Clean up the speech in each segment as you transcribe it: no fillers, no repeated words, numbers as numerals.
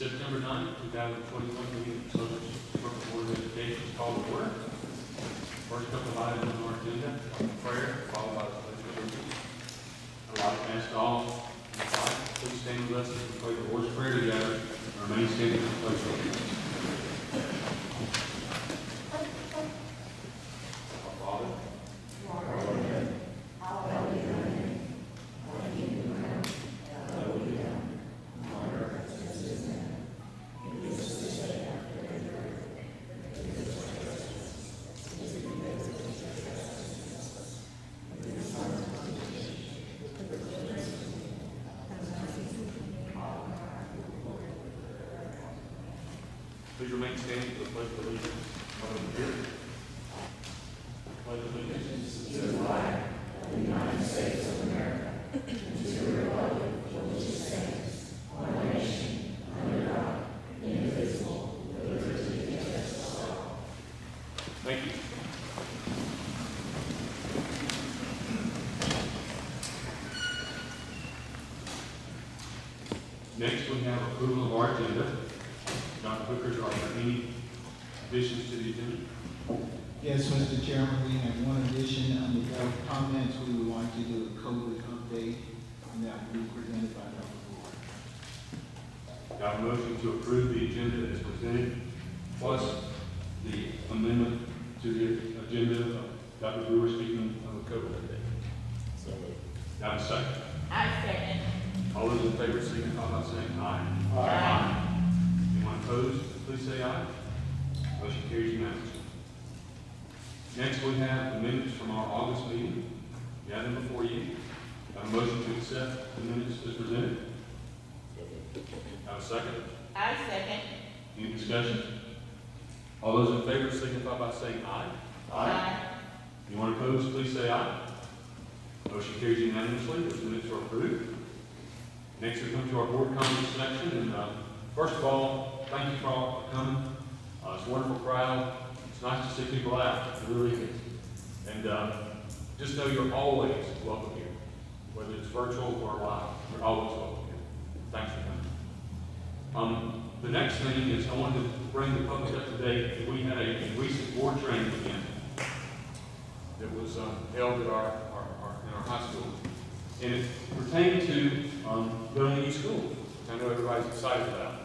September 9th, 2021 meeting of the Social Circle Board of Education is called to order. First couple of items on our agenda, prayer, followed by the pledge of allegiance. I'd like to ask all in the body, please stand with us as we pray the Lord's Prayer together and remain standing for the pledge of allegiance. Our Father, who art in heaven, hallowed be thy name. Thy kingdom come, thy will be done, on earth as it is in heaven. Give us this day our daily bread, and forgive us our trespasses, as we forgive those who trespass against us. And lead us not into temptation, but deliver us from evil. Please remain standing for the pledge of allegiance. Pledge of allegiance to the flag of the United States of America, and to the republic for which it stands, one nation, under God, indivisible, with liberty and justice for all. Thank you. Next, we have approval of our agenda. Dr. Booker, are there any additions to the agenda? Yes, Mr. Chairman, we have one addition under board comments. We would like to do a COVID update, and that will be presented by Dr. Brewer. Got a motion to approve the agenda as presented, plus the amendment to the agenda of Dr. Brewer speaking of the COVID update. So, got a second? I second. All those in favor signify by saying aye. Aye. Anyone opposed, please say aye. Motion carries unanimously. Next, we have the minutes from our August meeting. You have them before you. Got a motion to accept the minutes as presented. Have a second? I second. Any discussion? All those in favor signify by saying aye. Aye. Anyone opposed, please say aye. Motion carries unanimously. Those minutes are approved. Next, we come to our board comments section. And first of all, thank you for all for coming. It's a wonderful crowd. It's nice to see people out. It really is. And just know you're always welcome here, whether it's virtual or live. You're always welcome here. Thanks for coming. The next thing is I wanted to bring the public up to date that we had a recent board training event that was held at in our high school. And it pertained to building a new school, which I know everybody's excited about.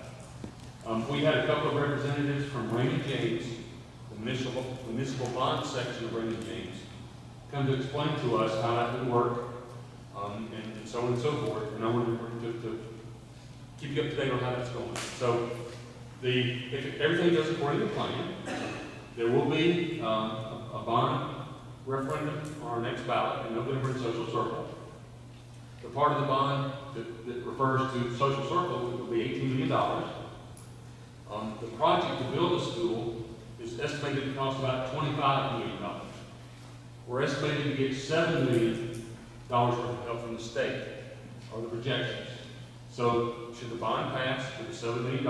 We had a couple of representatives from Raymond James, the municipal bond section of Raymond James, come to explain to us how that would work, and so on and so forth. And I wanted to keep you up to date on how that's going. So, if everything goes according to plan, there will be a bond referendum on our next ballot in November in Social Circle. The part of the bond that refers to Social Circle will be $18 million. The project to build a school is estimated to cost about $25 million. We're estimating to get $7 million worth of help from the state, or the projections. So, should the bond pass with the $7 million,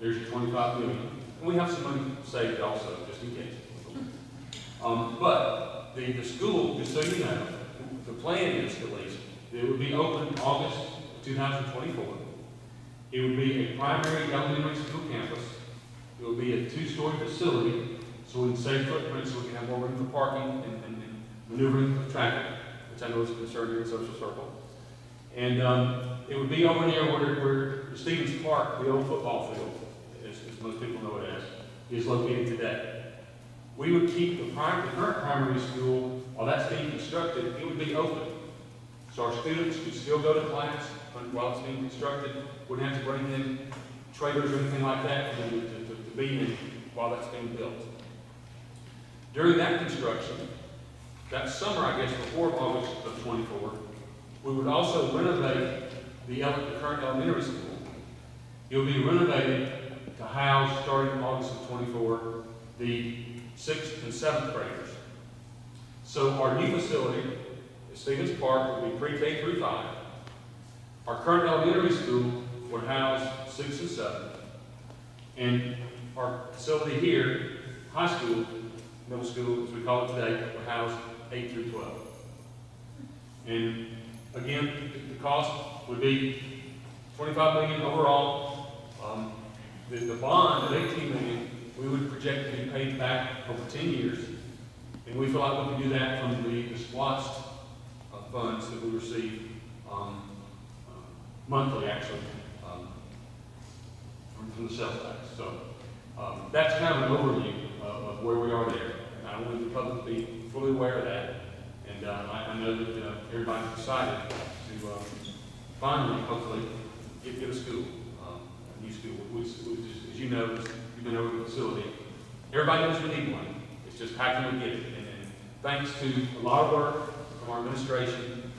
there's your $25 million. And we have some money saved also, just in case. But the school, just so you know, the plan is at least, it would be open August 2024. It would be a primary elementary school campus. It would be a 2-story facility, so we can save footprint, so we can have more room for parking and maneuvering of traffic, which I know is a concern here in Social Circle. And it would be over near where the Stevens Park, the old football field, as most people know it as, is located today. We would keep the current primary school, while that's being constructed, it would be open. So our students could still go to class while it's being constructed. Wouldn't have to bring in trailers or anything like that for them to be in while that's being built. During that construction, that summer, I guess, before August of 24, we would also renovate the current elementary school. It will be renovated to house, starting in August of 24, the 6th and 7th graders. So our new facility at Stevens Park will be pre-K through 5. Our current elementary school would house 6th and 7th. And our facility here, high school, middle school, as we call it today, would house 8 through 12. And again, the cost would be $25 million overall. The bond of 18 million, we would project to be paid back over 10 years. And we feel like we can do that from the SPLOST funds that we receive monthly, actually, from the sales tax. So that's kind of an overview of where we are there. And I want the public to be fully aware of that. And I know that everybody's excited to finally, hopefully, get a school, a new school, which as you know, you've been over the facility. Everybody knows we need one. It's just how can we get it? And thanks to a lot of work from our administration,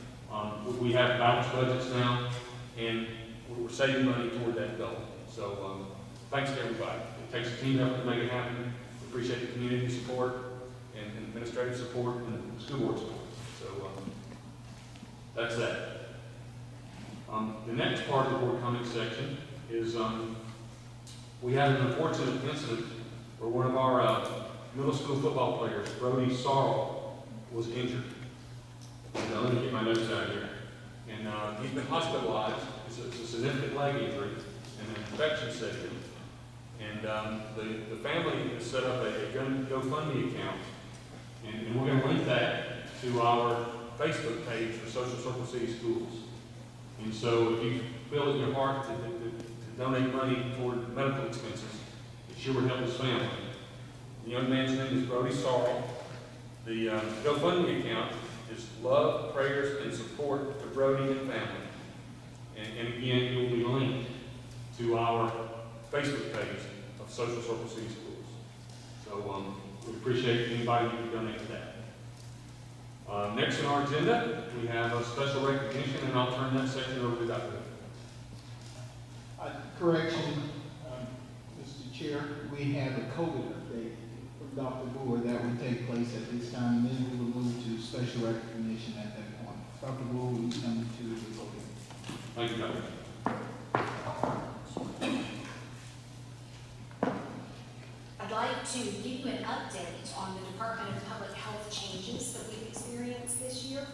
we have balanced budgets now, and we're saving money toward that goal. So thanks to everybody. It takes a team effort to make it happen. We appreciate the community support and administrative support and school board support. So that's that. The next part of the board comment section is we had an unfortunate incident where one of our middle school football players, Brody Sorrell, was injured. And, let me get my notes out here. And he's been hospitalized. It's a significant leg injury and an infection set in. And the family has set up a GoFundMe account. And we're going to link that to our Facebook page for Social Circle City Schools. And so if you feel in your heart to donate money toward medical expenses, it sure would help his family. The young man's name is Brody Sorrell. The GoFundMe account is Love, Prayers, and Support to Brody and Family. And again, it will be linked to our Facebook page of Social Circle City Schools. So we appreciate anybody who can donate to that. Next on our agenda, we have a special recognition, and I'll turn that section over to Dr. Correction, Mr. Chair, we have a COVID update from Dr. Boer that will take place at this time, and then we will move to special recognition at that point. Dr. Boer will be coming to the podium. Thank you, Dr. I'd like to give you an update on the Department of Public Health changes that we've experienced this year.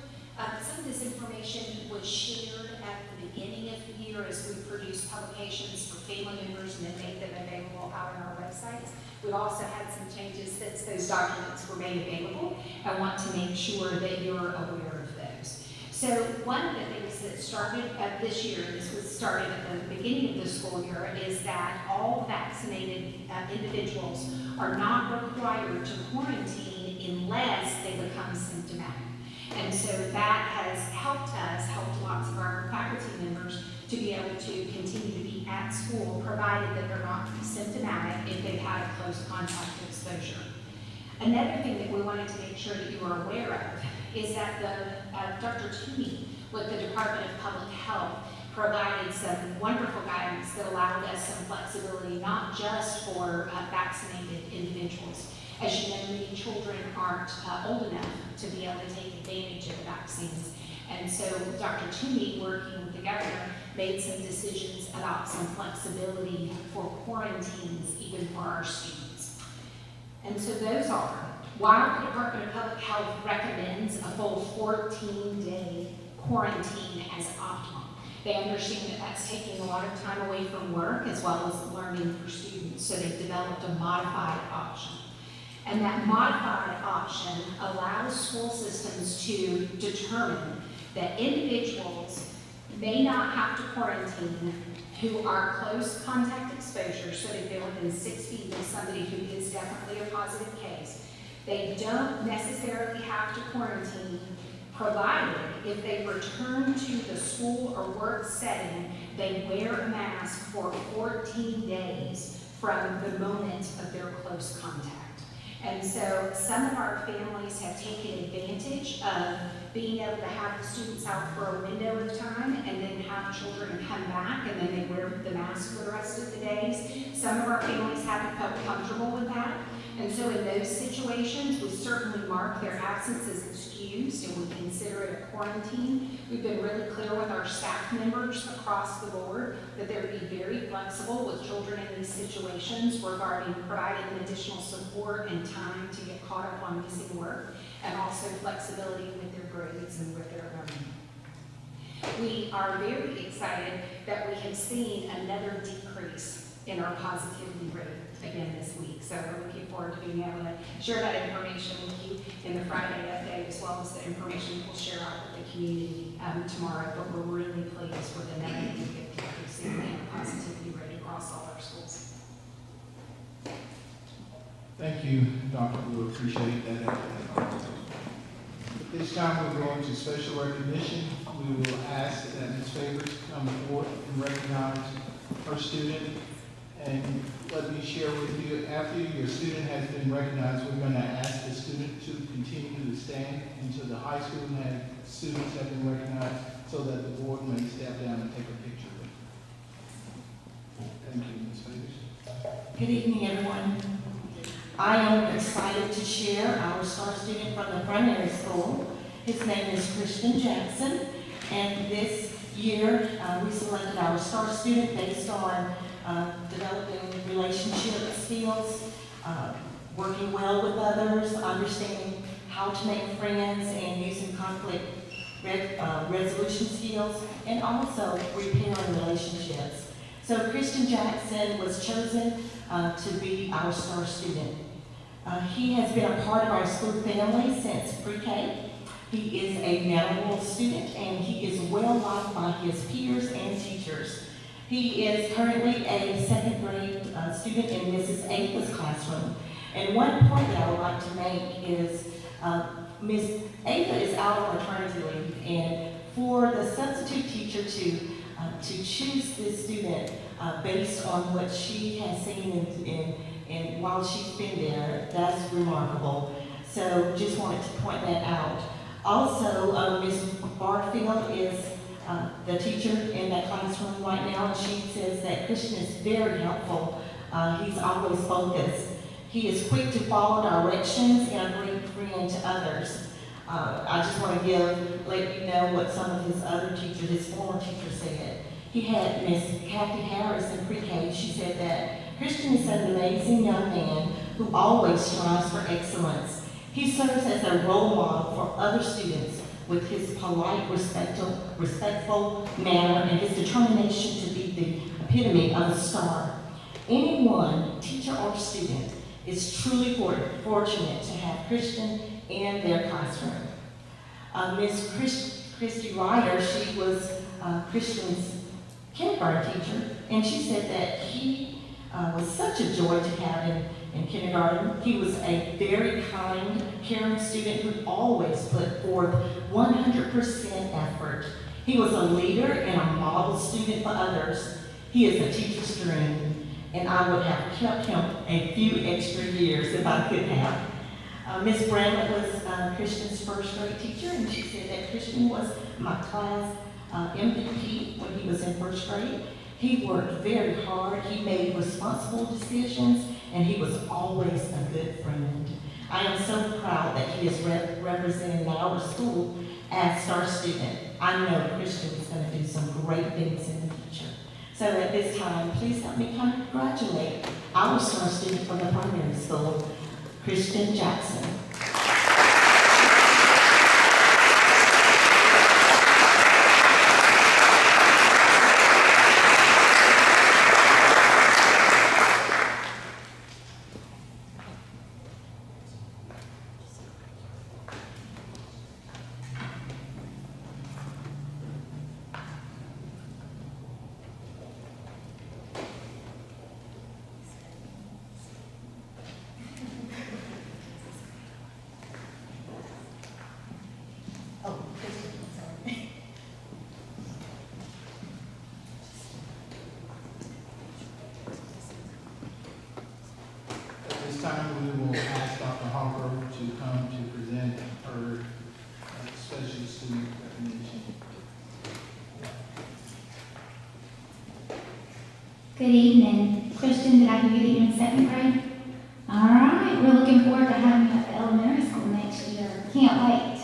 Some of this information was shared at the beginning of the year as we produced publications for family members and then made them available out on our websites. We've also had some changes since those documents were made available. I want to make sure that you're aware of those. So one of the things that started this year, this was started at the beginning of the school year, is that all vaccinated individuals are not required to quarantine unless they become symptomatic. And so that has helped lots of our faculty members to be able to continue to be at school, provided that they're not symptomatic if they've had a close contact exposure. Another thing that we wanted to make sure that you are aware of is that Dr. Toomey with the Department of Public Health provided some wonderful guidance that allowed us some flexibility, not just for vaccinated individuals. As you know, many children aren't old enough to be able to take advantage of the vaccines. And so Dr. Toomey, working with the governor, made some decisions about some flexibility for quarantines, even for our students. And so those are, while the Department of Public Health recommends a full 14-day quarantine as optimal, they understand that that's taking a lot of time away from work as well as learning for students, so they've developed a modified option. And that modified option allows school systems to determine that individuals may not have to quarantine who are close contact exposures, so if they're within 6 feet of somebody who is definitely a positive case. They don't necessarily have to quarantine, provided if they return to the school or work setting, they wear a mask for 14 days from the moment of their close contact. And so some of our families have taken advantage of being able to have the students out for a window of time and then have children come back and then they wear the mask for the rest of the days. Some of our families haven't felt comfortable with that. And so in those situations, we certainly mark their absence as excused and we consider it a quarantine. We've been really clear with our staff members across the board that they're be very flexible with children in these situations regarding providing them additional support and time to get caught up on missing work, and also flexibility with their grades and with their learning. We are very excited that we have seen another decrease in our positivity rate again this week. So we're looking forward to being able to share that information with you in the Friday update, as well as the information we'll share out with the community tomorrow. But we're really pleased with the negative we've seen and the positivity rate across all our schools. Thank you, Dr. Blue, appreciate that update. At this time, we're going to special recognition. We will ask that Ms. Favors come forward and recognize her student. And let me share with you, after your student has been recognized, we're going to ask the student to continue to stand until the high school students have been recognized, so that the board may step down and take a picture with them. Thank you, Ms. Favors. Good evening, everyone. I am excited to share our star student from the primary school. His name is Christian Jackson, and this year we selected our star student based on developing relationship skills, working well with others, understanding how to make friends, and using conflict resolution skills, and also repairing relationships. So Christian Jackson was chosen to be our star student. He has been a part of our school family since pre-K. He is a memorable student, and he is well liked by his peers and teachers. He is currently a second grade student in Mrs. Ava's classroom. And one point that I would like to make is Ms. Ava is out on maternity leave, and for the substitute teacher to choose this student based on what she has seen and while she's been there, that's remarkable. So just wanted to point that out. Also, Ms. Barfield is the teacher in that classroom right now, and she says that Christian is very helpful. He's always focused. He is quick to follow directions and a great friend to others. I just want to let you know what some of his other teachers, his former teachers said. He had Miss Kathy Harris in pre-K. She said that Christian is an amazing young man who always strives for excellence. He serves as a role model for other students with his polite, respectful manner and his determination to be the epitome of a star. Anyone, teacher or student, is truly fortunate to have Christian in their classroom. Miss Christy Ryder, she was Christian's kindergarten teacher, and she said that he was such a joy to have in kindergarten. He was a very kind, caring student who always put forth 100% effort. He was a leader and a model student for others. He is a teacher's dream, and I would have kept him a few extra years if I could have. Miss Bramlett was Christian's first grade teacher, and she said that Christian was my class MVP when he was in first grade. He worked very hard, he made responsible decisions, and he was always a good friend. I am so proud that he is representing our school as star student. I know Christian is going to do some great things in the future. So at this time, please help me congratulate our star student from the primary school, Christian Jackson. This time, we will ask Dr. Harper to come to present her special student recognition. Good evening. Christian, did I hear you in second grade? All right, we're looking forward to having you at the elementary school next year. Can't wait.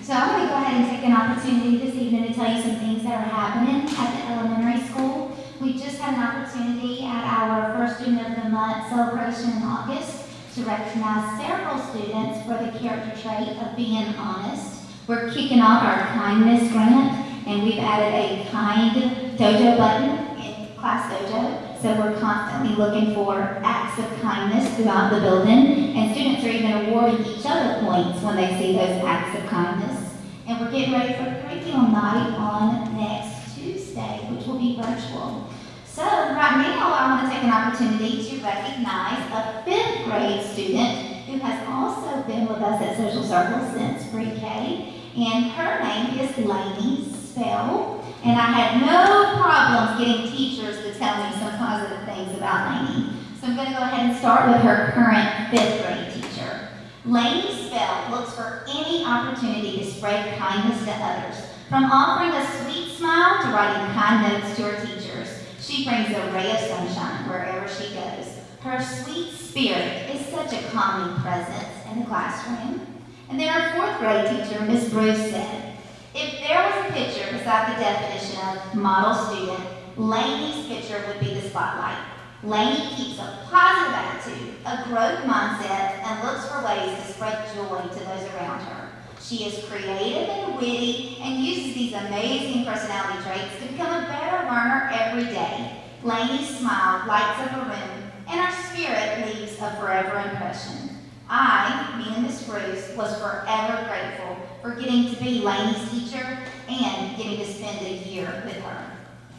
So I'm going to go ahead and take an opportunity this evening to tell you some things that are happening at the elementary school. We just had an opportunity at our first Student of the Month celebration in August to recognize several students for the character trait of being honest. We're kicking off our kindness grant, and we've added a kind dojo button class dojo, so we're constantly looking for acts of kindness throughout the building, and students are even awarding each other points when they see those acts of kindness. And we're getting ready for curriculum night on next Tuesday, which will be virtual. So right now, I want to take an opportunity to recognize a 5th grade student who has also been with us at Social Circle since pre-K, and her name is Lainey Spell. And I had no problems getting teachers to tell me some positive things about Lainey. So I'm going to go ahead and start with her current 5th grade teacher. Lainey Spell looks for any opportunity to spread kindness to others, from offering a sweet smile to writing kind notes to her teachers. She brings a ray of sunshine wherever she goes. Her sweet spirit is such a calming presence in the classroom. And then our 4th grade teacher, Miss Bruce, said, if there was a picture beside the definition of model student, Lainey's picture would be the spotlight. Lainey keeps a positive attitude, a growth mindset, and looks for ways to spread joy to those around her. She is creative and witty and uses these amazing personality traits to become a better learner every day. Lainey's smile lights up a room, and her spirit leaves a forever impression. I, being Miss Bruce, was forever grateful for getting to be Lainey's teacher and getting to spend a year with her.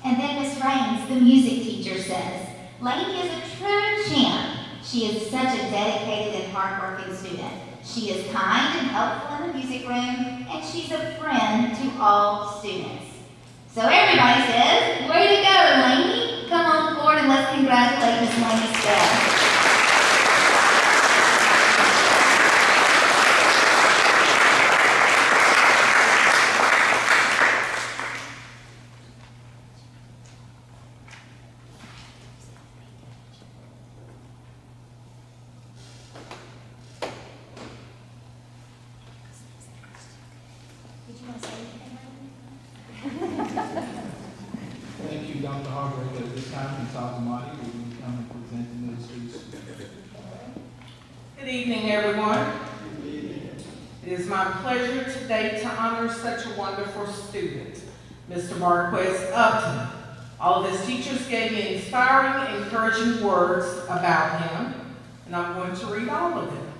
And then Miss Raines, the music teacher, says, Lainey is a true champ. She is such a dedicated and hardworking student. She is kind and helpful in the music room, and she's a friend to all students. So everybody says, way to go, Lainey. Come on forward and let's congratulate Miss Lainey Spell. Did you want to say anything? Thank you, Dr. Hargrave. At this time, Ms. Altamati will come and present the middle school student. Good evening, everyone. It is my pleasure today to honor such a wonderful student, Mr. Marquez Upton. All of his teachers gave me inspiring, encouraging words about him, and I'm going to read all of them.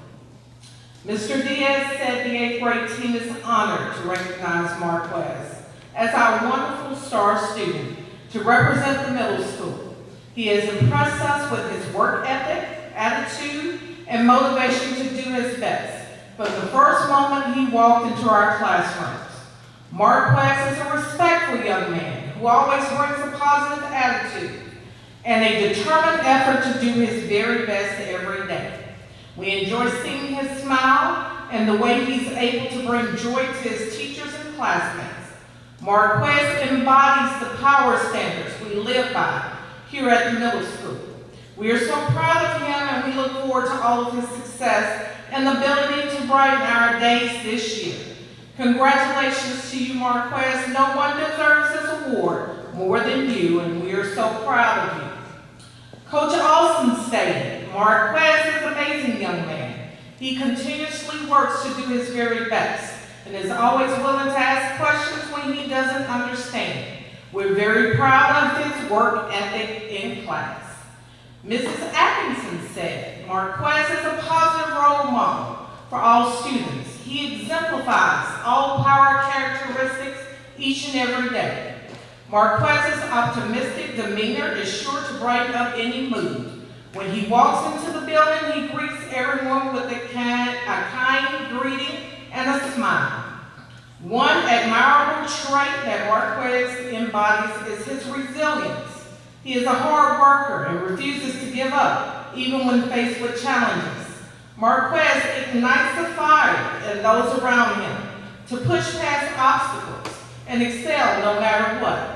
Mr. Diaz said the 8th grade team is honored to recognize Marquez as our wonderful star student to represent the middle school. He has impressed us with his work ethic, attitude, and motivation to do his best from the first moment he walked into our classrooms. Marquez is a respectful young man who always brings a positive attitude and a determined effort to do his very best every day. We enjoy seeing his smile and the way he's able to bring joy to his teachers and classmates. Marquez embodies the power standards we live by here at the middle school. We are so proud of him, and we look forward to all of his success and the ability to brighten our days this year. Congratulations to you, Marquez. No one deserves this award more than you, and we are so proud of you. Coach Alston stated, Marquez is an amazing young man. He continuously works to do his very best and is always willing to ask questions when he doesn't understand. We're very proud of his work ethic in class. Mrs. Atkinson said, Marquez is a positive role model for all students. He exemplifies all power characteristics each and every day. Marquez's optimistic demeanor is sure to brighten up any mood. When he walks into the building, he greets everyone with a kind greeting and a smile. One admirable trait that Marquez embodies is his resilience. He is a hard worker and refuses to give up, even when faced with challenges. Marquez ignites the fire in those around him to push past obstacles and excel no matter what.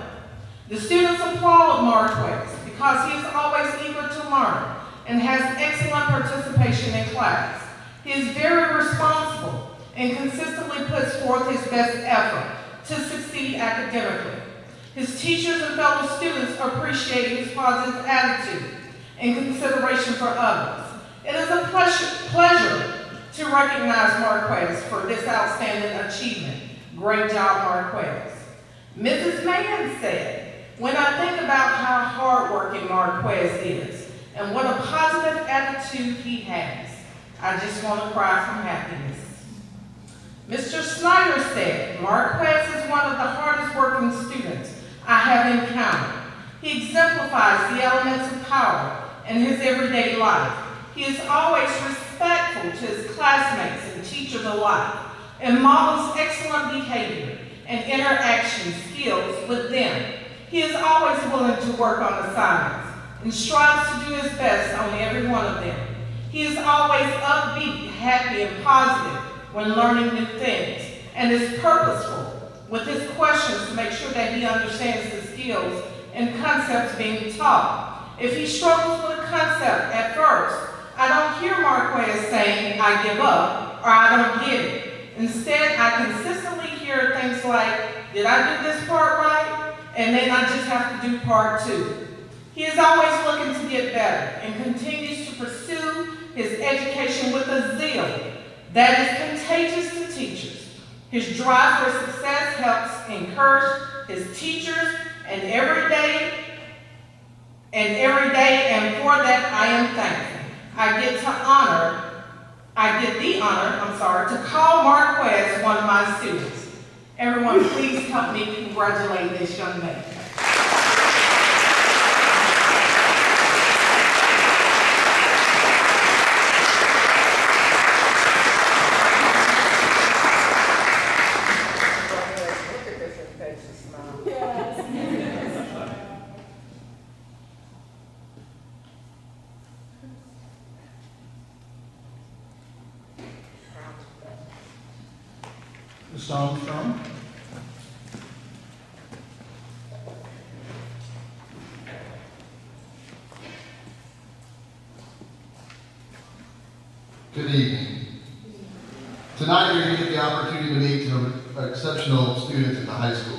The students applaud Marquez because he is always eager to learn and has excellent participation in class. He is very responsible and consistently puts forth his best effort to succeed academically. His teachers and fellow students appreciate his positive attitude and consideration for others. It is a pleasure to recognize Marquez for this outstanding achievement. Great job, Marquez. Mrs. Mann said, when I think about how hardworking Marquez is and what a positive attitude he has. I just want to cry from happiness. Mr. Snyder said, Marquez is one of the hardest working students I have encountered. He exemplifies the elements of power in his everyday life. He is always respectful to his classmates and teachers alike and models excellent behavior and interaction skills with them. He is always willing to work on assignments and strives to do his best on every one of them. He is always upbeat, happy, and positive when learning new things, and is purposeful with his questions to make sure that he understands the skills and concepts being taught. If he struggles with a concept at first, I don't hear Marquez saying, I give up, or I don't get it. Instead, I consistently hear things like, did I do this part right? And then I just have to do part 2. He is always looking to get better and continues to pursue his education with a zeal that is contagious to teachers. His drive for success helps encourage his teachers and every day, and for that I am thankful. I get the honor, to call Marquez one of my students. Everyone, please help me congratulate this young man. Look at this infectious smile. Mr. Armstrong? Good evening. Tonight you're going to get the opportunity to meet some exceptional students at the high school.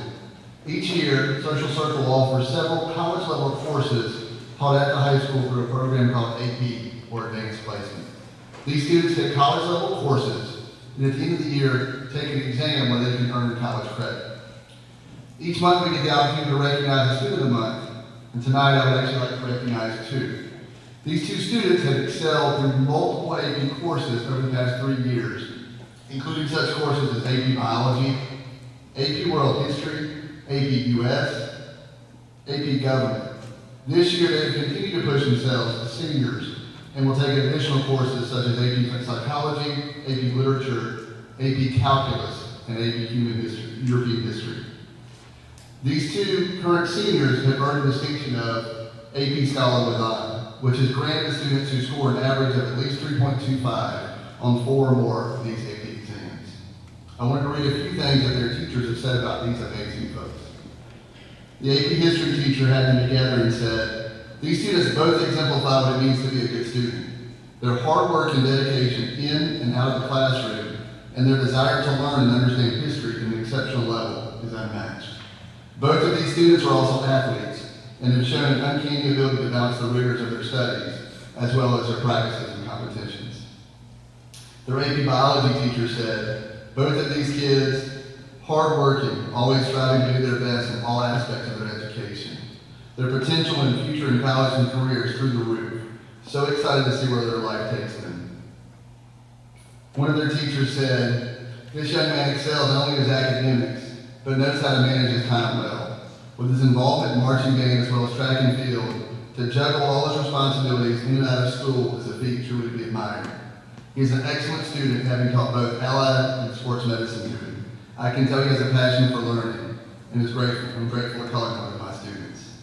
Each year, Social Circle offers several college-level courses taught at the high school through a program called AP, or Advanced Placement. These students take college-level courses, and at the end of the year, take an exam where they can earn college credit. Each month we get the opportunity to recognize a student of the month, and tonight I would actually like to recognize 2. These 2 students have excelled through multiple AP courses over the past 3 years, including such courses as AP Biology, AP World History, AP US, AP Government. This year they have continued to push themselves as seniors and will take additional courses such as AP Psychology, AP Literature, AP Calculus, and AP European History. These 2 current seniors have earned the distinction of AP Scholar with Honor, which is granted to students who score an average of at least 3.25 on 4 or more of these AP exams. I wanted to read a few things that their teachers have said about these amazing folks. The AP History teacher had them together and said, these students both exemplify what it means to be a good student. Their hard work and dedication in and out of the classroom, and their desire to learn and understand history at an exceptional level is unmatched. Both of these students are also athletes and have shown an uncanny ability to balance the rigors of their studies as well as their practices and competitions. Their AP Biology teacher said, both of these kids, hardworking, always striving to do their best in all aspects of their education. Their potential and future in college and career is through the roof. So excited to see where their life takes them. One of their teachers said, this young man excels not only in his academics, but knows how to manage his time well. With his involvement in marching band as well as track and field, to juggle all his responsibilities in and out of school is a feat truly to be admired. He is an excellent student, having taught both allied and sports medicine to him. I can tell he has a passion for learning, and I'm grateful to call him one of my students.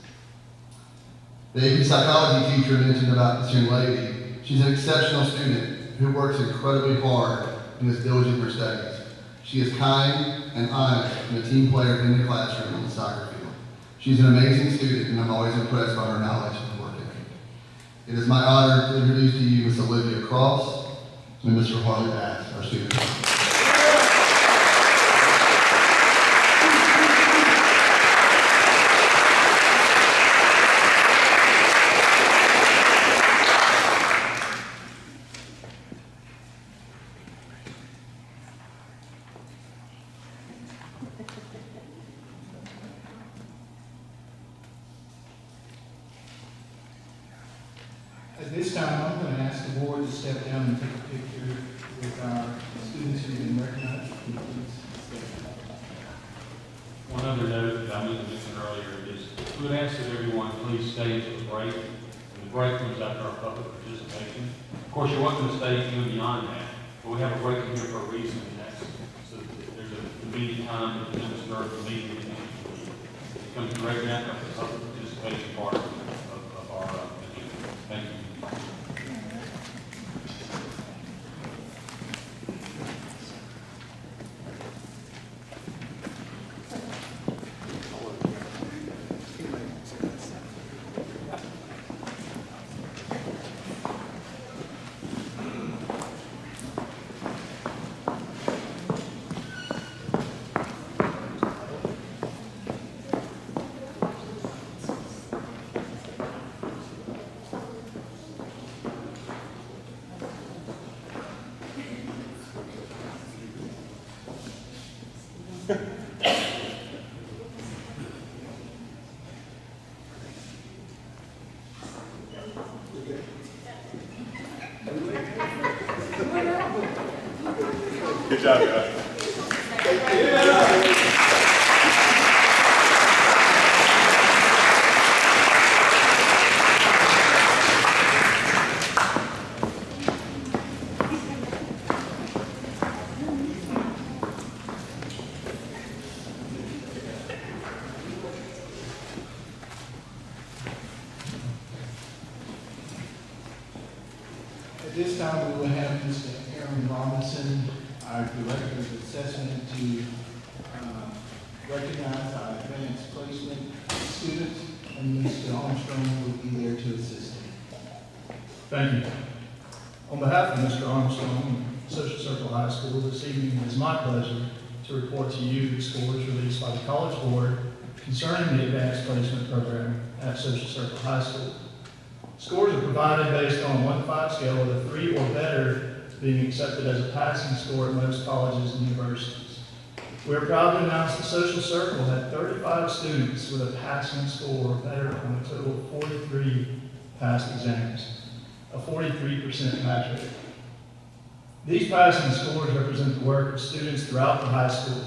The AP Psychology teacher mentioned about this young lady. She's an exceptional student who works incredibly hard and is diligent in her studies. She is kind and honest and a team player in the classroom and on the soccer field. She's an amazing student, and I'm always impressed by her knowledge and work ethic. It is my honor to introduce to you Ms. Olivia Cross and Mr. Harley Bass, our students. At this time, I'm going to ask the board to step down and take a picture with our students who have been recognized. Please step down. One other note that I meant to mention earlier is we would ask that everyone please stay until the break. And the break comes after our public participation. Of course, you're welcome to stay even beyond that, but we have a break in here for a reason, and that's so that there's a convenient time to start the meeting. It comes right after the public participation part of our agenda. Thank you. Good job, guys. At this time, we will have Mr. Aaron Robinson, our Director of Assessment, to recognize our advanced placement students, and Mr. Armstrong will be there to assist him. Thank you. On behalf of Mr. Armstrong, Social Circle High School, this evening it is my pleasure to report to you the scores released by the College Board concerning the Advanced Placement Program at Social Circle High School. Scores are provided based on a 1 to 5 scale, with a 3 or better being accepted as a passing score at most colleges and universities. We are proud to announce that Social Circle had 35 students with a passing score or better on a total of 43 passed exams, a 43% pass rate. These passing scores represent the work of students throughout the high school,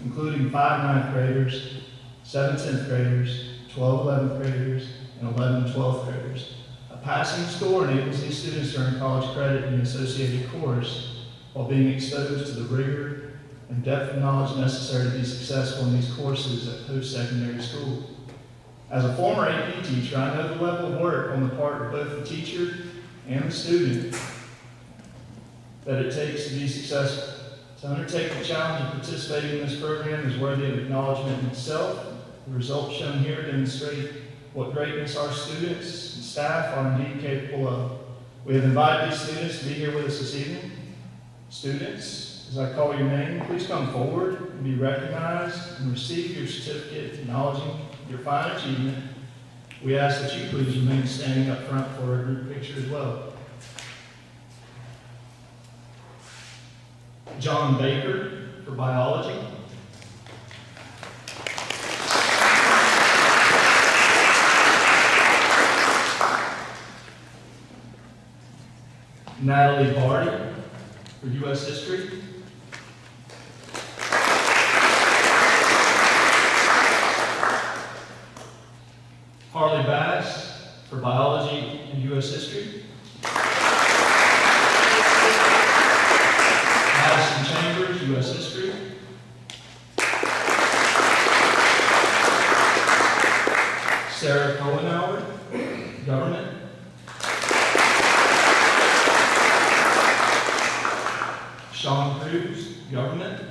including 5 ninth graders, 7 10th graders, 12 11th graders, and 11 12th graders. A passing score enables these students to earn college credit in the associated course while being exposed to the rigor and depth of knowledge necessary to be successful in these courses at post-secondary school. As a former AP teacher, I know the level of work on the part of both the teacher and the student that it takes to be successful. To undertake the challenge of participating in this program is worthy of acknowledgement in itself. The results shown here demonstrate what greatness our students and staff are indeed capable of. We have invited these students to be here with us this evening. Students, as I call your name, please come forward and be recognized and receive your certificate acknowledging your fine achievement. We ask that you please remain standing up front for a group picture as well. John Baker for biology. Natalie Barty for U.S. History. Harley Bass for biology and U.S. History. Madison Chambers, U.S. History. Sarah Cohenauer, Government. Sean Cruz, Government.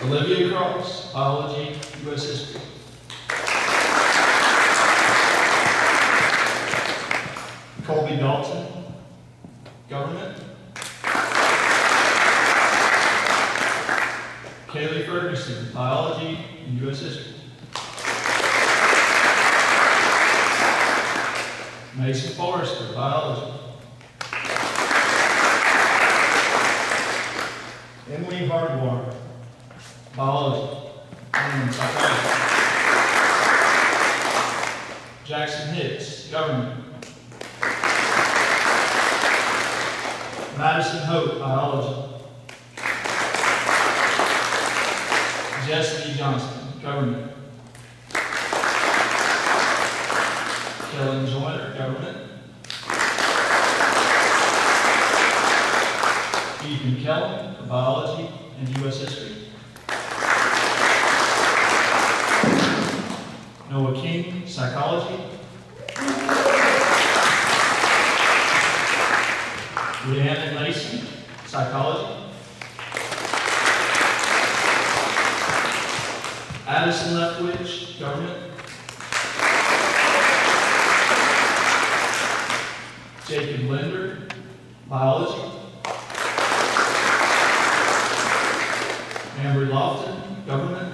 Olivia Cross, Biology, U.S. History. Colby Dalton, Government. Kaylee Ferguson, Biology and U.S. History. Mason Forrester, Biology. Emily Hardwar, Biology and Psychology. Jackson Hicks, Government. Madison Hope, Biology. Jesse Johnston, Government. Kellen Joyner, Government. Ethan Kellen, for Biology and U.S. History. Noah King, Psychology. Rhiannon Mason, Psychology. Addison Leftwich, Government. Jacob Linder, Biology. Amber Lofton, Government.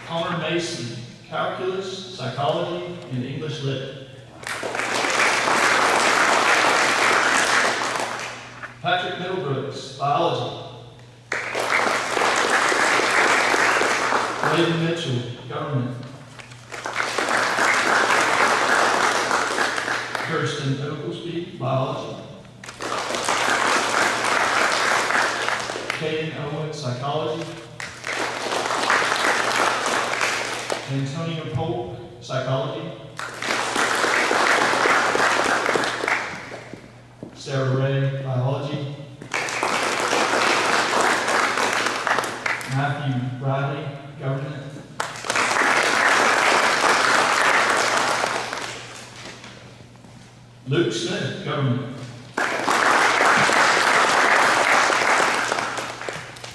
Connor Mason, Calculus, Psychology, and English Lit. Patrick Middlebrooks, Biology. Layden Mitchell, Government. Kirsten Oglesby, Biology. Caden Owen, Psychology. Antonio Polk, Psychology. Sarah Ray, Biology. Matthew Bradley, Government. Luke Smith, Government.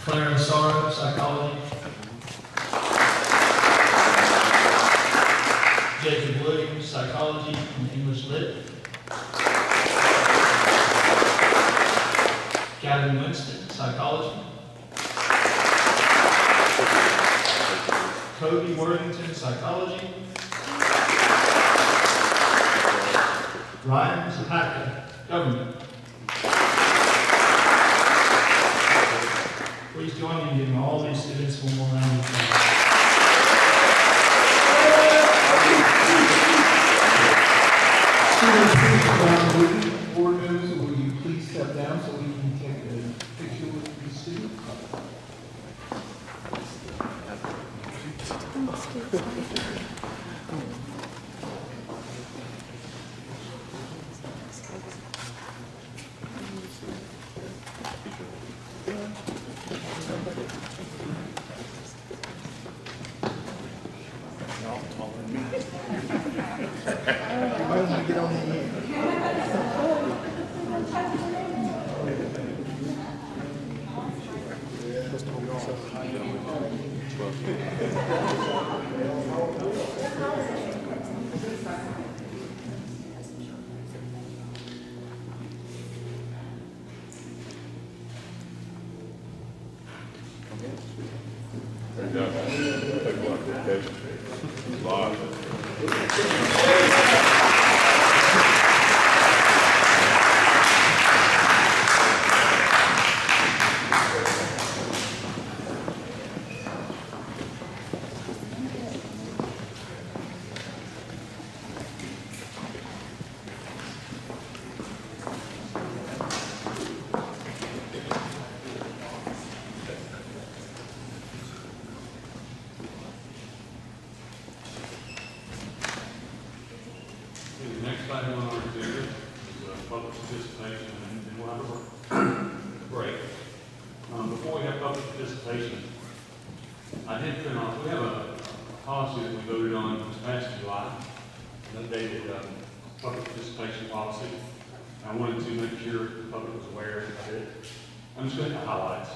Claire Nassaro, Psychology. Jacob Williams, Psychology and English Lit. Gavin Winston, Psychology. Cody Worthington, Psychology. Ryan Zapata, Government. Please join me in giving all these students one more round of applause. Students, please come down with me. Board members, will you please step down so we can take a picture with the student? You might want to get on the end. Good job. Take one. Okay. Live. The next item on our agenda is public participation, and we'll have a break. Before we have public participation, I did print off, we have a policy that we voted on this past July, an updated public participation policy. I wanted to make sure the public was aware of it. I'm just going to highlights.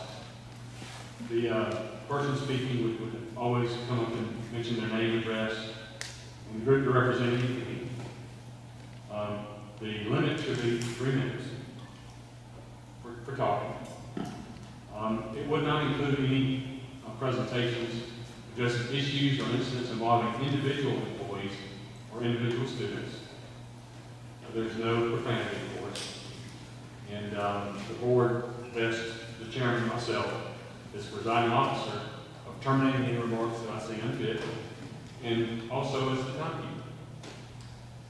The person speaking would always come up and mention their name, address, and the group they're representing. The limit should be 3 minutes for talking. It would not include any presentations, just issues or incidents involving individual employees or individual students. There's no profanity, of course. And the board vests the chairman and myself as presiding officer of terminating any remarks that I see unfit, and also as the timekeeper.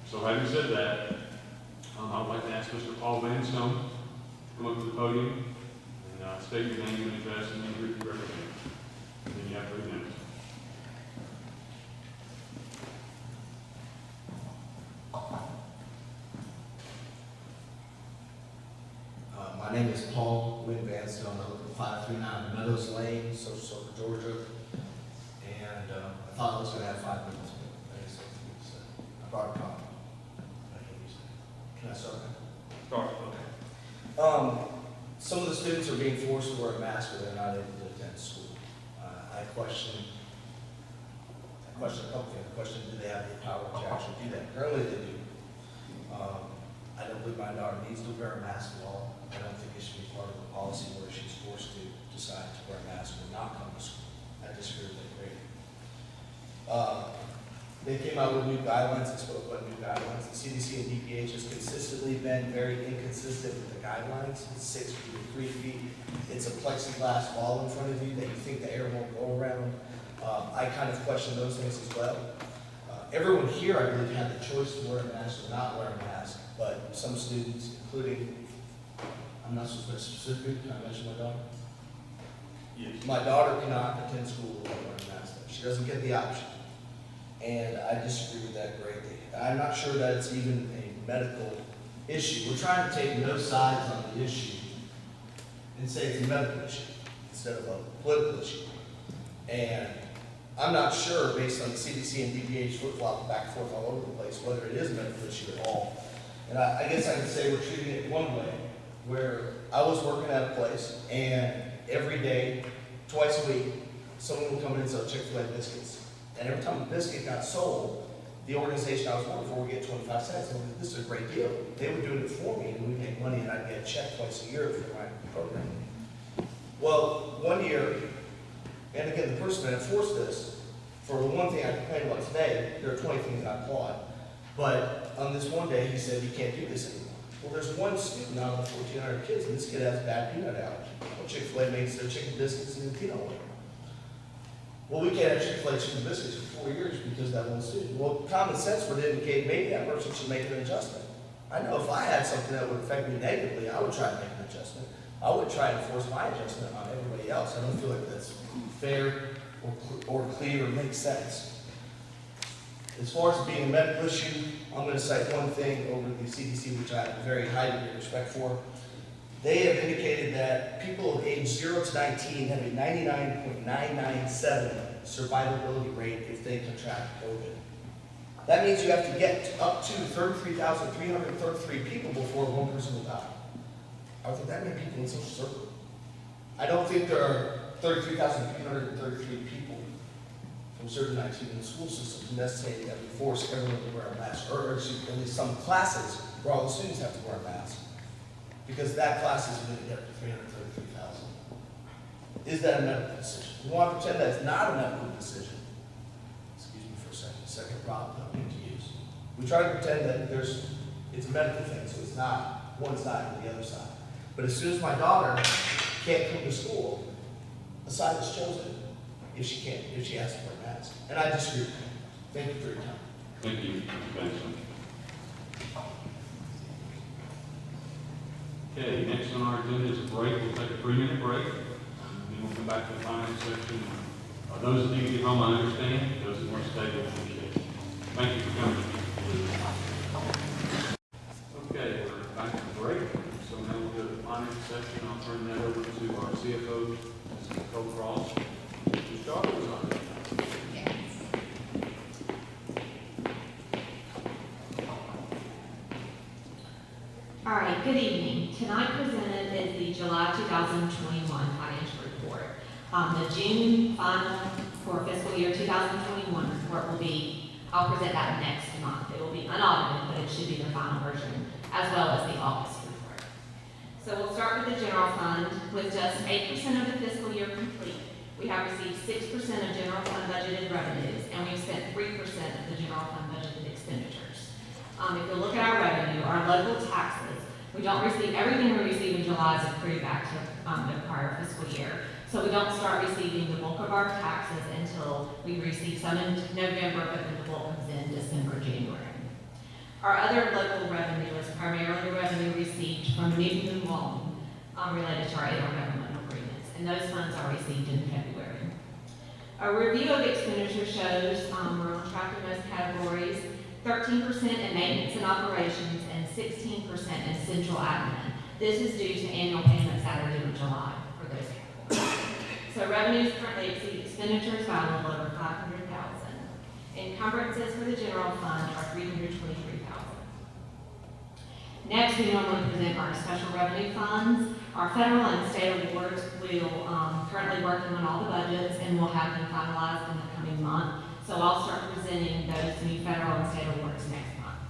So having said that, I would like to ask Mr. Paul Vanstone to come up to the podium and state your name and address and the group you represent. And then you have 3 minutes. My name is Paul Wynn Vanstone. I live at 539 Meadows Lane, Social Circle, Georgia. And I thought I was going to have 5 minutes, but I guess I brought a copy. Can I start now? Start. Okay. Some of the students are being forced to wear a mask or they're not able to attend school. I question a couple things. I question, do they have the power to actually do that? Currently they do. I don't believe my daughter needs to wear a mask at all. I don't think it should be part of the policy where she's forced to decide to wear a mask or not come to school. I disagree with that greatly. They came out with new guidelines and spoke about new guidelines. The CDC and DPH has consistently been very inconsistent with the guidelines. It's 6 feet to 3 feet. It's a plexiglass wall in front of you that you think the air won't go around. I kind of question those things as well. Everyone here, I believe, had the choice to wear a mask or not wear a mask, but some students, including, I'm not supposed to be specific, can I mention my daughter? Yes. My daughter cannot attend school without wearing a mask. She doesn't get the option. And I disagree with that greatly. I'm not sure that it's even a medical issue. We're trying to take no sides on the issue and say it's a medical issue instead of a political issue. And I'm not sure, based on the CDC and DPH flip-flop back and forth all over the place, whether it is a medical issue at all. And I guess I can say we're treating it one way, where I was working at a place and every day, twice a week, someone would come in and sell Chick-fil-A biscuits. And every time a biscuit got sold, the organization I was working for would get 25 cents. And this is a great deal. They were doing it for me, and we'd make money, and I'd get a check twice a year for my program. Well, one year, and again, the person that enforced this, for the one thing I complained about today, there are 20 things I applaud, but on this one day, he said, you can't do this anymore. Well, there's one student out of the 1,400 kids, and this kid has bad peanut allergy. Well, Chick-fil-A makes their chicken biscuits and peanut oil. Well, we can't have Chick-fil-A chicken biscuits for 4 years because of that one student. Well, common sense would indicate maybe that person should make an adjustment. I know if I had something that would affect me negatively, I would try to make an adjustment. I would try and force my adjustment on everybody else. I don't feel like that's fair or clear or makes sense. As far as being a medical issue, I'm going to cite one thing over the CDC, which I have a very high degree of respect for. They have indicated that people of age 0 to 19 have a 99.997 survivability rate if they contract COVID. That means you have to get up to 33,333 people before one person will die. Are there that many people in social circle? I don't think there are 33,333 people from 0 to 19 in the school system to necessitate that we force everyone to wear a mask, or at least some classes where all the students have to wear a mask. Because that class is going to get up to 333,000. Is that a medical decision? We want to pretend that it's not a medical decision. Excuse me for a second problem that we need to use. We try to pretend that it's a medical thing, so it's not one side or the other side. But as soon as my daughter can't come to school, a side is chosen if she has to wear a mask. And I disagree with that. Thank you for your time. Thank you, Mr. Benson. Okay, next on our agenda is a break. We'll take a 3-minute break, and then we'll come back to the finance section. Those that need to get home, I understand. Those that want to stay, we appreciate it. Thank you for coming. Okay, we're back to the break. So now we'll go to the finance section. I'll turn that over to our CFO, Mrs. Nicole Cross. Ms. Jarvis is on. All right, good evening. Tonight presented is the July 2021 financial report. The June final for fiscal year 2021 report will be, I'll present that next month. It will be unaudited, but it should be the final version, as well as the August report. So we'll start with the general fund. With just 8% of the fiscal year complete, we have received 6% of general fund budgeted revenues, and we've spent 3% of the general fund budgeted expenditures. If you look at our revenue, our local taxes, we don't receive, everything we receive in July is accrued back to the prior fiscal year. So we don't start receiving the bulk of our taxes until we receive some in November, but then the bulk comes in December, January. Our other local revenue is primarily revenue received from Newton and Walton related to our intergovernmental agreements, and those funds are received in February. A review of expenditure shows we're on track in most categories, 13% in maintenance and operations and 16% in central admin. This is due to annual payments that are due in July for those categories. So revenues currently exceed expenditures by a little over $500,000. Encumbrances for the general fund are $323,000. Next, we normally present our special revenue funds. Our federal and state awards will currently working on all the budgets and we'll have them finalized in the coming month. So I'll start presenting those new federal and state awards next month.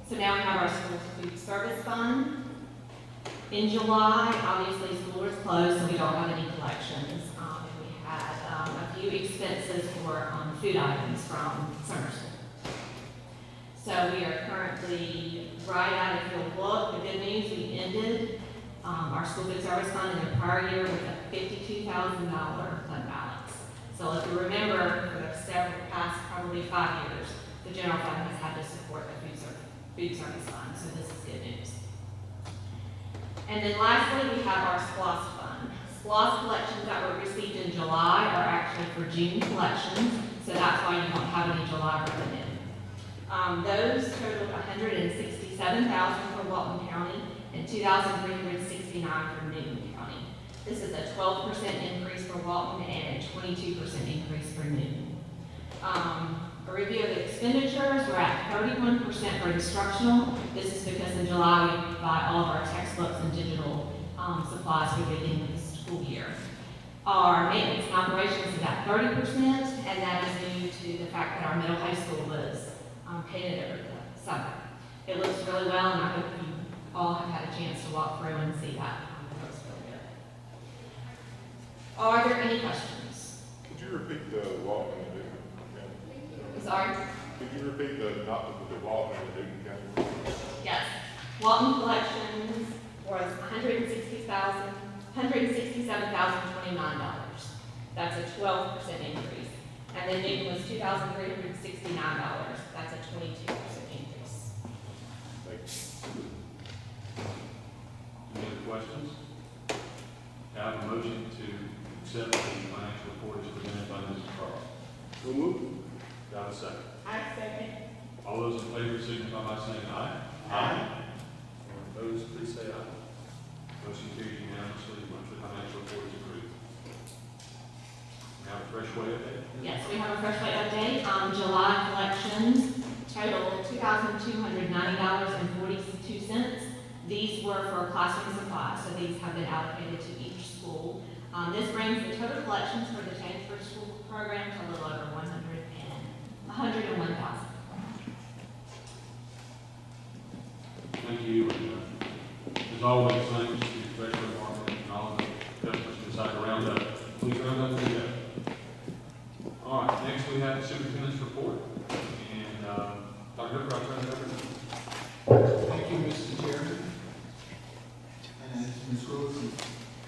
So now we have our school food service fund. In July, obviously school is closed, so we don't have any collections. And we had a few expenses for food items from summer school. So we are currently right at, if you'll look, the good news, we ended our school food service fund in the prior year with a $52,000 fund balance. So if you remember, for the past probably 5 years, the general fund has had to support the food service fund, so this is good news. And then lastly, we have our SPLOST fund. SPLOST collections that were received in July are actually for June collections, so that's why you won't have any July revenue. Those totaled $167,000 for Walton County and $2,369 for Newton County. This is a 12% increase for Walton and a 22% increase for Newton. A review of the expenditures, we're at 31% for instructional. This is because in July we buy all of our textbooks and digital supplies for the beginning of the school year. Our maintenance and operations is at 30%, and that is due to the fact that our middle high school was painted over the summer. It looks really well, and I hope you all have had a chance to walk through and see that. It looks really good. Are there any questions? Could you repeat the Walton and Newton County? I'm sorry? Could you repeat the Walton and Newton County? Yes. Walton collections was $167,029. That's a 12% increase. And then Newton was $2,369. That's a 22% increase. Thank you. Any other questions? Have a motion to accept the financial report as presented by Mrs. Carl. So moved. Do I have a second? I second. All those in favor signify by saying aye. Aye. Anyone opposed, please say aye. Motion carries unanimously. Monthly financial report is approved. We have a fresh way update. Yes, we have a fresh way update. July collections total $2,290.42. These were for classroom supplies, so these have been allocated to each school. This brings the total collections for the Change for School program to a little over $101,000. Thank you. As always, thanks to the Treasury Department and all the customers who decide to round up. Please round up and go. All right, next we have the superintendent's report. And Dr. Hooker, I'll turn it over to you. Thank you, Mr. Chairman. And as Ms. Rose is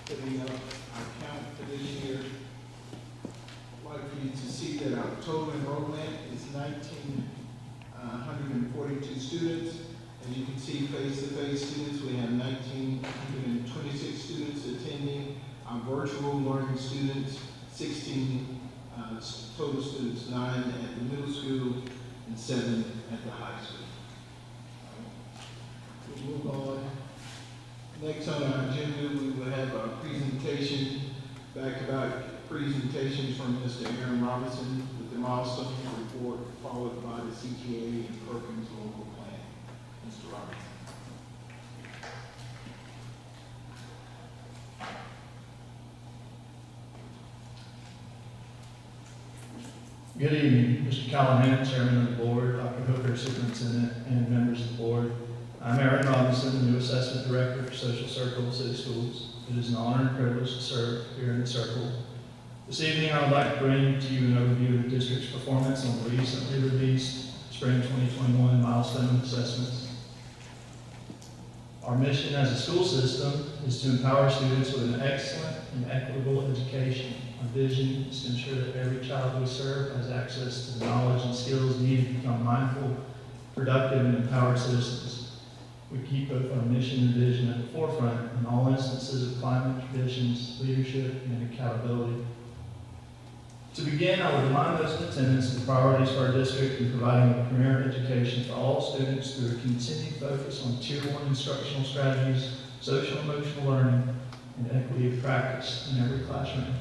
putting up our count for this year, I'd like for you to see that our total enrollment is 1,942 students. As you can see, face-to-face students, we have 1,926 students attending. Our virtual learning students, 16 total students, 9 at the middle school and 7 at the high school. We'll move on. Next on our agenda, we will have a presentation, back-to-back presentations from Mr. Aaron Robinson with the milestone report, followed by the CTA and Perkins local plan. Mr. Robinson. Good evening, Mr. Callahan, Chairman of the Board, Dr. Hooker, Superintendent, and members of the Board. I'm Aaron Robinson, the new Assessment Director for Social Circle City Schools. It is an honor and privilege to serve here in the Circle. This evening, I would like to bring to you an overview of the district's performance on the recently released Spring 2021 milestone assessments. Our mission as a school system is to empower students with an excellent and equitable education. Our vision is to ensure that every child we serve has access to the knowledge and skills needed to become mindful, productive, and empowered citizens. We keep both our mission and vision at the forefront in all instances of climate, traditions, leadership, and accountability. To begin, I would remind those in attendance of the priorities for our district in providing a premier education for all students through a continued focus on Tier 1 instructional strategies, social and emotional learning, and equity of practice in every classroom.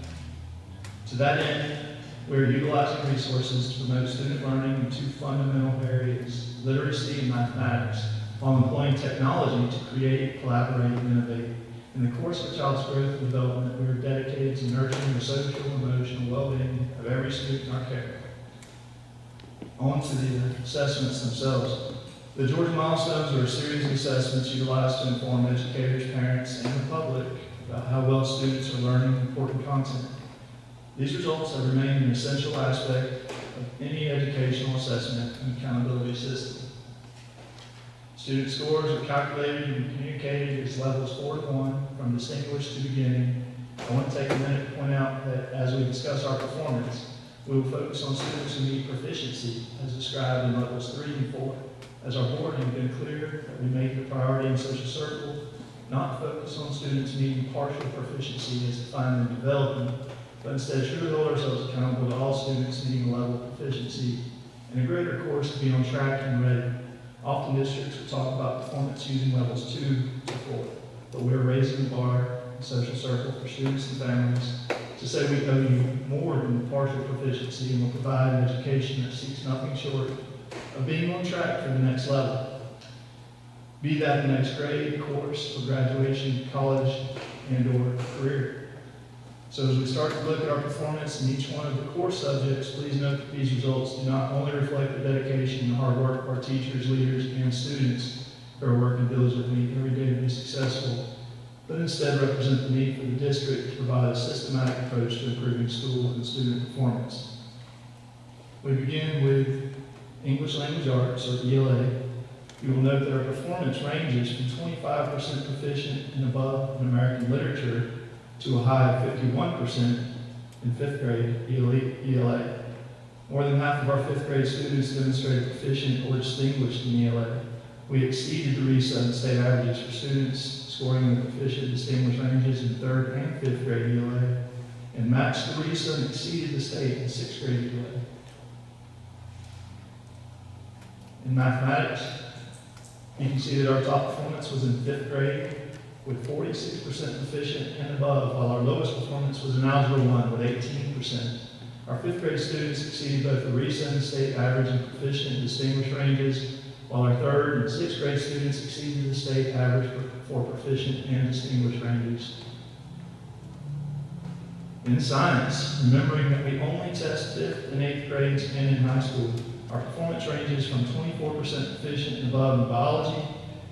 To that end, we are utilizing resources to promote student learning in two fundamental areas, literacy and mathematics, while employing technology to create, collaborate, and innovate. In the course of a child's growth and development, we are dedicated to nurturing the social and emotional well-being of every student in our care. On to the assessments themselves. The Georgia Milestones are a series of assessments utilized to inform educators, parents, and the public about how well students are learning important content. These results have remained an essential aspect of any educational assessment and accountability system. Student scores are calculated and communicated as levels 4 to 1, from distinguished to beginning. I want to take a minute to point out that as we discuss our performance, we will focus on students who meet proficiency as described in levels 3 and 4. As our board has been clear that we make it a priority in social circle, not focus on students meeting partial proficiency as defined in development, but instead truly hold ourselves accountable to all students meeting a level of proficiency and a greater course to be on track and ready. Often districts will talk about performance using levels 2 to 4, but we're raising the bar in social circle for students and families to say we owe you more than partial proficiency and will provide an education that seeks nothing short of being on track for the next level. Be that the next grade, course, or graduation, college, and or career. So as we start to look at our performance in each one of the core subjects, please note that these results do not only reflect the dedication and hard work of our teachers, leaders, and students who are working diligently every day to be successful, but instead represent the need for the district to provide a systematic approach to improving school and student performance. We begin with English Language Arts, or ELA. You will note that our performance ranges from 25% proficient and above in American literature to a high of 51% in 5th grade ELA. More than half of our 5th grade students demonstrated proficient or distinguished in ELA. We exceeded the recent state averages for students scoring in the proficient distinguished ranges in 3rd and 5th grade ELA, and matched the recent and exceeded the state in 6th grade ELA. In mathematics, you can see that our top performance was in 5th grade with 46% proficient and above, while our lowest performance was in Algebra 1 with 18%. Our 5th grade students exceeded both the recent and state average in proficient and distinguished ranges, while our 3rd and 6th grade students exceeded the state average for proficient and distinguished ranges. In science, remembering that we only test 5th and 8th grades and in high school, our performance ranges from 24% proficient and above in biology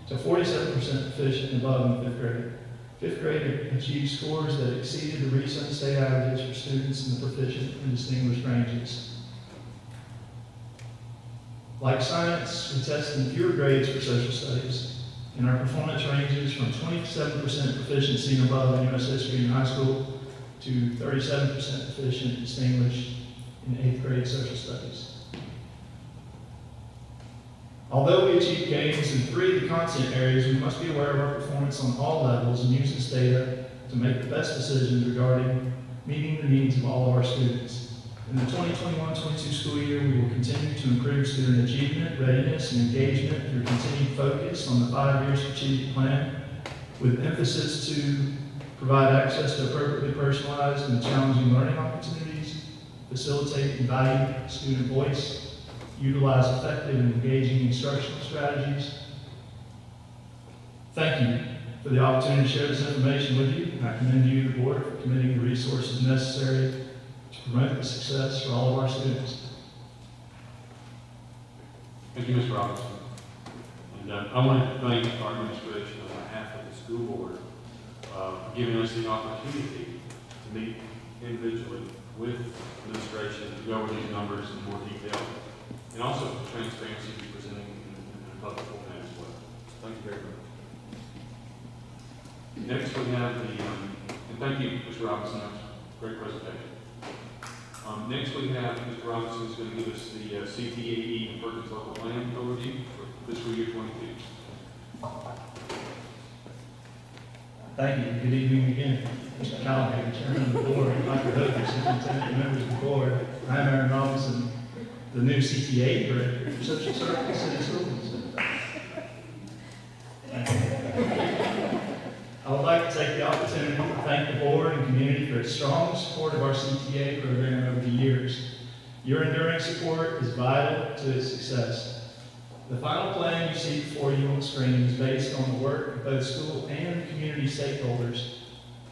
to 47% proficient and above in 5th grade. 5th grade achieved scores that exceeded the recent state averages for students in the proficient and distinguished ranges. Like science, we test in fewer grades for social studies, and our performance ranges from 27% proficiency and above in U.S. history in high school to 37% proficient and distinguished in 8th grade social studies. Although we achieve gains in 3 of the content areas, we must be aware of our performance on all levels and use this data to make the best decisions regarding meeting the needs of all of our students. In the 2021-22 school year, we will continue to improve student achievement, readiness, and engagement through continued focus on the 5-year strategic plan, with emphasis to provide access to appropriately personalized and challenging learning opportunities, facilitate and value student voice, utilize effective and engaging instructional strategies. Thank you for the opportunity to share this information with you, and I commend you, the board, for committing the resources necessary to promote the success for all of our students. Thank you, Mr. Robinson. And I want to thank our administration on behalf of the school board for giving us the opportunity to meet individually with administration to go over these numbers in more detail, and also for transparency to be presenting in a public format as well. Thank you very much. Next, we have and thank you, Mr. Robinson, that was a great presentation. Next, we have Mr. Robinson is going to give us the CTAE and Perkins Local Plan overview for fiscal year 22. Thank you. Good evening again. Mr. Callahan, Chairman of the Board, Dr. Hooker, Superintendent, and members of the Board. I'm Aaron Robinson, the new CTA Director for Social Service City Schools. Thank you. I would like to take the opportunity to thank the Board and community for its strong support of our CTA program over the years. Your enduring support is vital to its success. The final plan you see before you on the screen is based on the work of both school and community stakeholders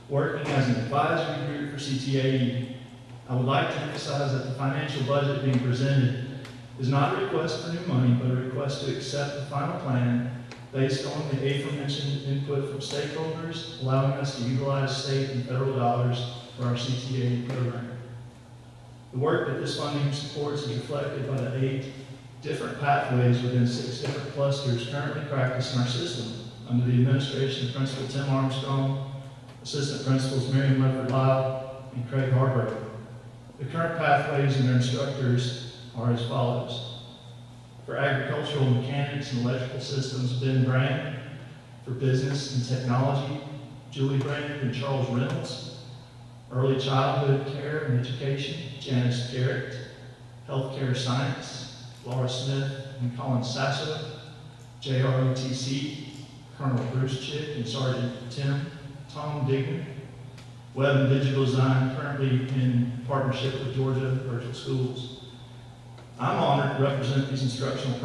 working as an advisory group for CTAE. I would like to emphasize that the financial budget being presented is not a request for new money, but a request to accept the final plan based on the aforementioned input from stakeholders, allowing us to utilize state and federal dollars for our CTAE program. The work that this funding supports is reflected by the 8 different pathways within 6 different clusters currently practiced in our system under the administration of Principal Tim Armstrong, Assistant Principals Miriam Ledford-Lyle, and Craig Hargrove. The current pathways and their instructors are as follows. For agricultural mechanics and electrical systems, Ben Brand. For business and technology, Julie Brand and Charles Reynolds. Early childhood care and education, Janice Garrett. Healthcare science, Laura Smith and Colin Sasso. JROTC, Colonel Bruce Chick and Sergeant Tom Dignan. Web and digital design, currently in partnership with Georgia Virtual Schools. I'm honored to represent these instructional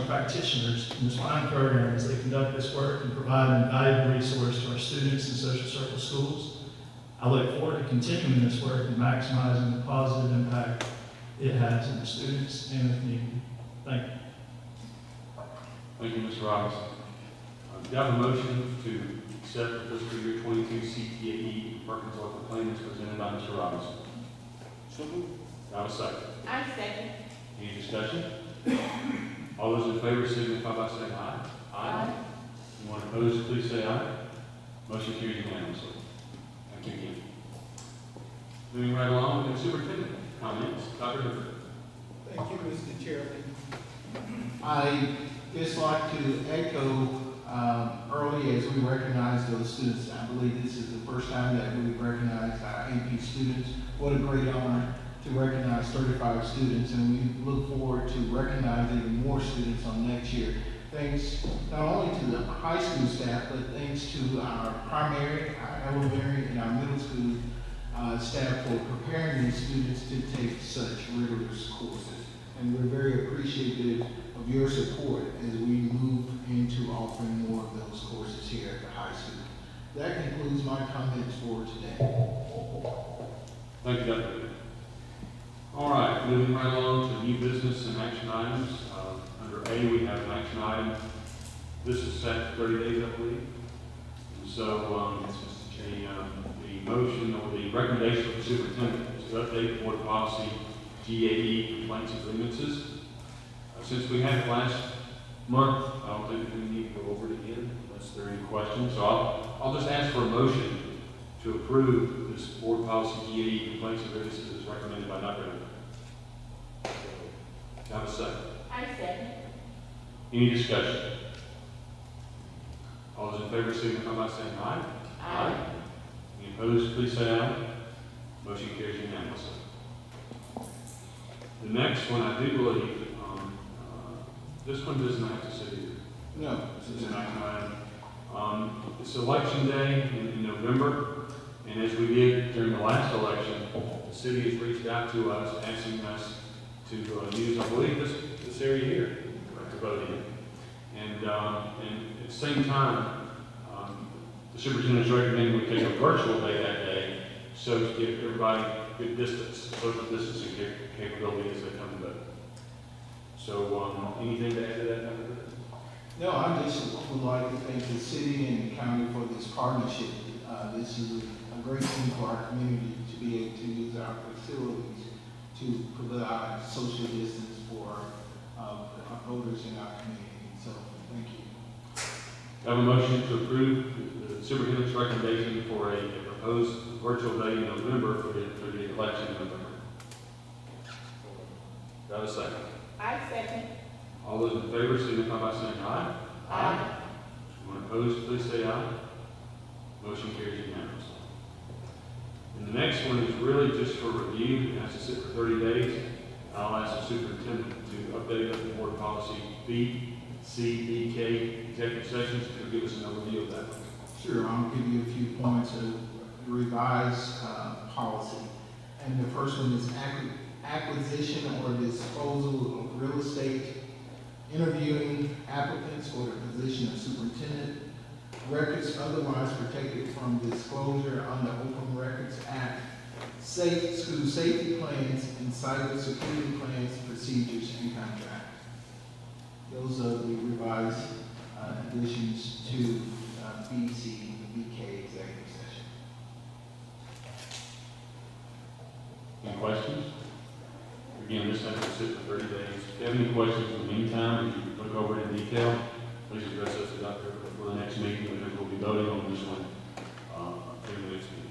practitioners in this fine program as they conduct this work and provide an invaluable resource to our students in social circle schools. I look forward to continuing this work and maximizing the positive impact it has on the students and the community. Thank you. Thank you, Mr. Robinson. Do I have a motion to accept the fiscal year 22 CTAE Perkins Local Plan as presented by Mr. Robinson? So moved. Do I have a second? I second. Any discussion? All those in favor signify by saying aye. Aye. Anyone opposed, please say aye. Motion carries unanimously. Thank you again. Moving right along, we have superintendent comments. Dr. Hooker. Thank you, Mr. Chairman. I just like to echo early as we recognize those students. I believe this is the first time that we've recognized our AP students. What a great honor to recognize 35 students, and we look forward to recognizing even more students on next year. Thanks not only to the high school staff, but thanks to our primary, our elementary, and our middle school staff for preparing these students to take such rigorous courses. And we're very appreciative of your support as we move into offering more of those courses here at the high school. That concludes my comments for today. Thank you, Dr. Hooker. All right, moving right along to new business and action items. Under A, we have an action item. This is set for 30 days, I believe. And so the motion or the recommendation of the superintendent is to update the board policy GAE complaints and grievances. Since we had it last month, I don't think we need to go over it again unless there are any questions. So I'll just ask for a motion to approve this board policy GAE complaints and grievances as recommended by Dr. Hooker. Have a second. I second. Any discussion? All those in favor signify by saying aye. Aye. Any opposed, please say aye. Motion carries unanimously. The next one, I do believe, this one does not have to sit here. No. This is an action item. It's election day in November, and as we did during the last election, the city has reached out to us, asking us to use, I believe, this area here to vote in. And at the same time, the superintendent's recommending we take a virtual day that day, so to give everybody good distance, social distancing capability as they come to vote. So, anything to add to that, Dr. Hooker? No, I just would like to thank the city and the county for this partnership. This is a great thing for our community to be able to use our facilities to provide social distance for our voters in our community. So, thank you. Have a motion to approve the superintendent's recommendation for a proposed virtual day in November for the election in November. Do I have a second? I second. All those in favor signify by saying aye. Aye. Anyone opposed, please say aye. Motion carries unanimously. And the next one is really just for review. It has to sit for 30 days. I'll ask the superintendent to update the board policy BCBK executive sessions to give us an overview of that. Sure, I'll give you a few points of revised policy. And the first one is acquisition or disposal of real estate, interviewing applicants for the position of superintendent, records otherwise protected from disclosure under Open Records Act, school safety plans, and cybersecurity plans, procedures, and contracts. Those are the revised additions to BCBK executive session. Any questions? Again, this has to sit for 30 days. If you have any questions in the meantime, if you look over it in detail, please address us to Dr. for the next meeting, because we'll be voting on this one in the next meeting.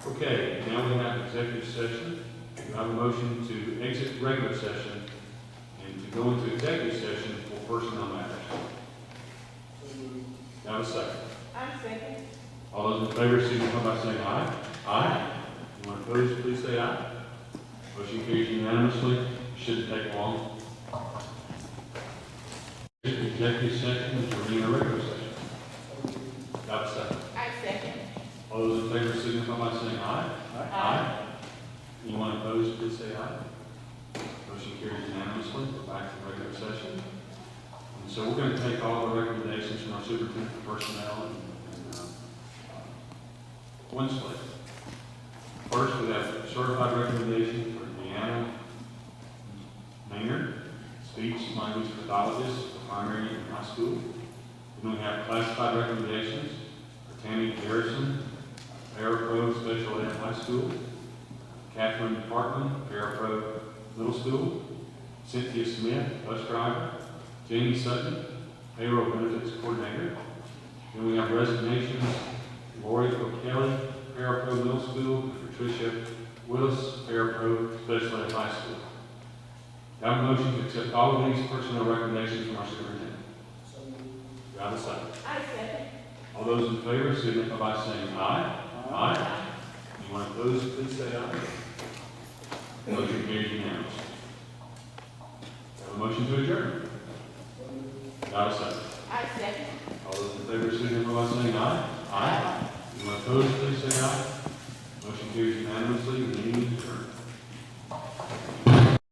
Okay, now we have executive session. We have a motion to exit regular session and to go into executive session for personnel matters. Now a second. I second. All those in favor signify by saying aye. Aye. Anyone opposed, please say aye. Motion carries unanimously. Shouldn't take long. Executive session is ready a regular session. Got a second. I second. All those in favor signify by saying aye. Aye. Anyone opposed, please say aye. Motion carries unanimously. We're back to regular session. And so we're going to take all the recommendations from our superintendent for personnel and one split. First, we have a certified recommendation for Deanna Maynard, speech language pathologist for primary and high school. Then we have classified recommendations for Tammy Garrison, parapro special ed high school, Catherine Parkman, parapro middle school, Cynthia Smith, bus driver, Jamie Sutton, payroll benefits coordinator. Then we have resignations, Lori O'Kelly, parapro middle school, and Patricia Willis, parapro special ed high school. Do I have a motion to accept all of these personnel recommendations from our superintendent? Do I have a second? I second. All those in favor signify by saying aye. Aye. Anyone opposed, please say aye. Motion carries unanimously. Have a motion to adjourn. Do I have a second? I second. All those in favor signify by saying aye. Aye. Anyone opposed, please say aye. Motion carries unanimously. The meeting